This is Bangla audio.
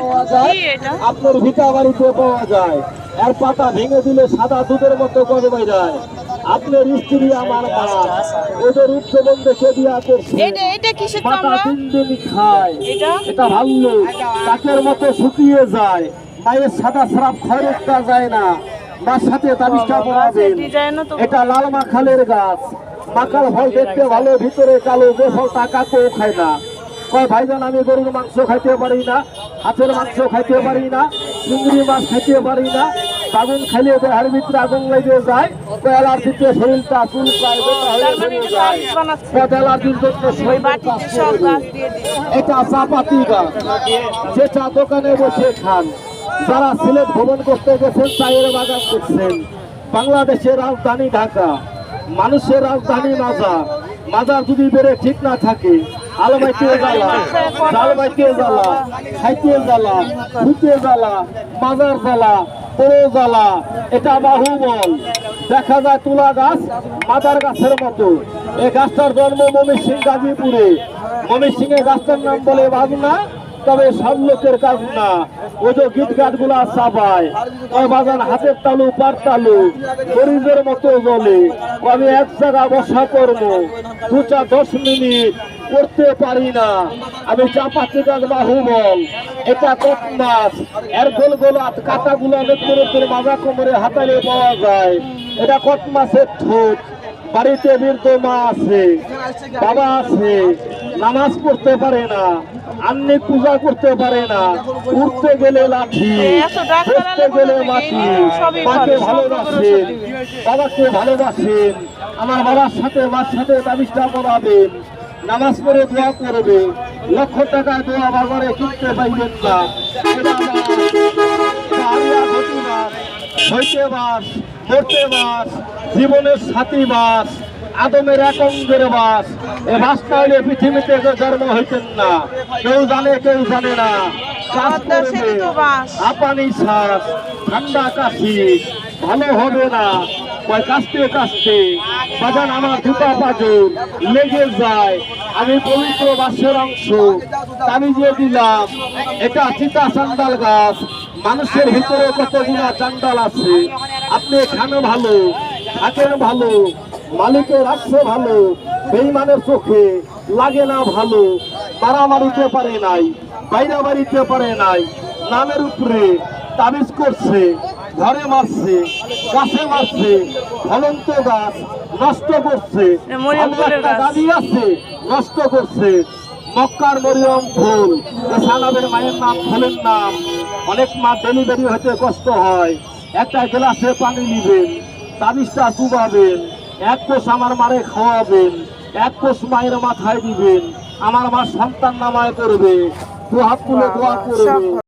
পাওয়া যায়, আপনার ভিটা বাড়িতে পাওয়া যায়। এর পাতা ভেঙে দিলে সাদা দুধের মতো গরমে যায়। আপনার স্ত্রী আমার মা, ওদের উচ্চবন দেখে বিয়া করছে, পাতা 3 দিন খায়, এটা ভাল্লু কাকের মতো শুকিয়ে যায়। মায়ের সাদা স্রাব ক্ষয় রক্ষা যায় না, মার সাথে তাবিজটা পরাবেন। এটা লাল মাখালের গাছ, মাকাল ফল দেখতে ভালো, ভিতরে কালো, যে ফলটা কাকেও খায় না। কয় ভাইজান আমি গরুর মাংস খাইতে পারি না, হাঁসের মাংস খাইতে পারি না, চিংড়ি মাছ খাইতে পারি না, আগুন খাইলে দেহের ভিতরে আগুন লেগে যায়, অ্যালার্জিতে শরীরটা চুলকায়, অ্যালার্জির জন্য এটা চাপাতি গাছ, যেটা দোকানে বসে খান। যারা সিলেট ভ্রমণ করতে গেছেন চায়ের বাগান দেখছেন। বাংলাদেশের রাজধানী ঢাকা, মানুষের রাজধানী মাজার। মাজার যদি বেড়ে ঠিক না থাকে, আলমাইতে জ্বালা, ডালমাইতে জ্বালা, খাইতে জ্বালা, ধুতে জ্বালা, মাজার জ্বালা, বড় জ্বালা। এটা বাহুবল। দেখা যায় তুলা গাছ মাদার গাছের মতো। এই গাছটার জন্ম ময়মনসিংহ গাজীপুরে। ময়মনসিংহে গাছটার নাম বলে বাজনা, তবে সব লোকের কাজ না। ওই যে গিট গাছ গুলা চাপায়, ওই বাজান হাতের তালু পার তালু মরিচের মতো জলে। আমি এক জায়গা বসা করবো 2-10 মিনিট করতে পারি না। আমি চাপাতি গাছ বাহুবল। এটা কট মাছ, এর গোল গোল কাটা গুলো নতুন মাজা কোমরে হাতালে পাওয়া যায়। এটা কট মাছের ঠোঁট। বাড়িতে বৃদ্ধ মা আছে, বাবা আছে, নামাজ পড়তে পারে না, আন্নিক পূজা করতে পারে না, উঠতে গেলে লাঠি, বসতে গেলে মাটি। মাকে ভালোবাসেন, বাবাকে ভালোবাসেন। আমার বাবার সাথে মার সাথে তাবিজটা পড়াবেন, নামাজ পড়ে দোয়া করবে। 1,00,000 টাকা দোয়া বাজারে কিনতে পাইবেন না। হইতে বাস, মরতে বাস, জীবনের সাথী বাস, আদমের এক অঙ্গের বাস। এ বাসটা হইলে পৃথিবীতে জন্ম হইতেন না। কেউ জানে কেউ জানে না। হাঁপানি শ্বাস, ঠান্ডা কাশি, ভালো হবে না। কয় কাশতে কাশতে বাজান আমার জুতা পাজর লেগে যায়। আমি পবিত্র বাসের অংশ তাবিজে দিলাম। এটা চিতা চান্ডাল গাছ। মানুষের ভিতরে কতগুলা চান্ডাল আছে। আপনি খানো ভালো, থাকেন ভালো, মালিকের রাখছে ভালো, বেঈমানের চোখে লাগে না ভালো। মারামারিতে পারে নাই, বাইরে বাড়িতে পারে নাই, নামের উপরে তাবিজ করছে, ঘরে মারছে, গাছে মারছে, ফলন্ত গাছ নষ্ট করছে, গাড়ি আছে নষ্ট করছে। মক্কার মরিয়ম ফুল, সালামের মায়ের নাম ফুলের নাম। অনেক মা ডেলিভারি হতে কষ্ট হয়, একটা গ্লাসে পানি নিবেন, তাবিজটা চুবাবেন, 1 কোষ আমার মারে খাওয়াবেন, 1 কোষ মায়ের মাথায় দিবেন। আমার মা সন্তান নামায় করবে, 2 হাত তুলে দোয়া করবে।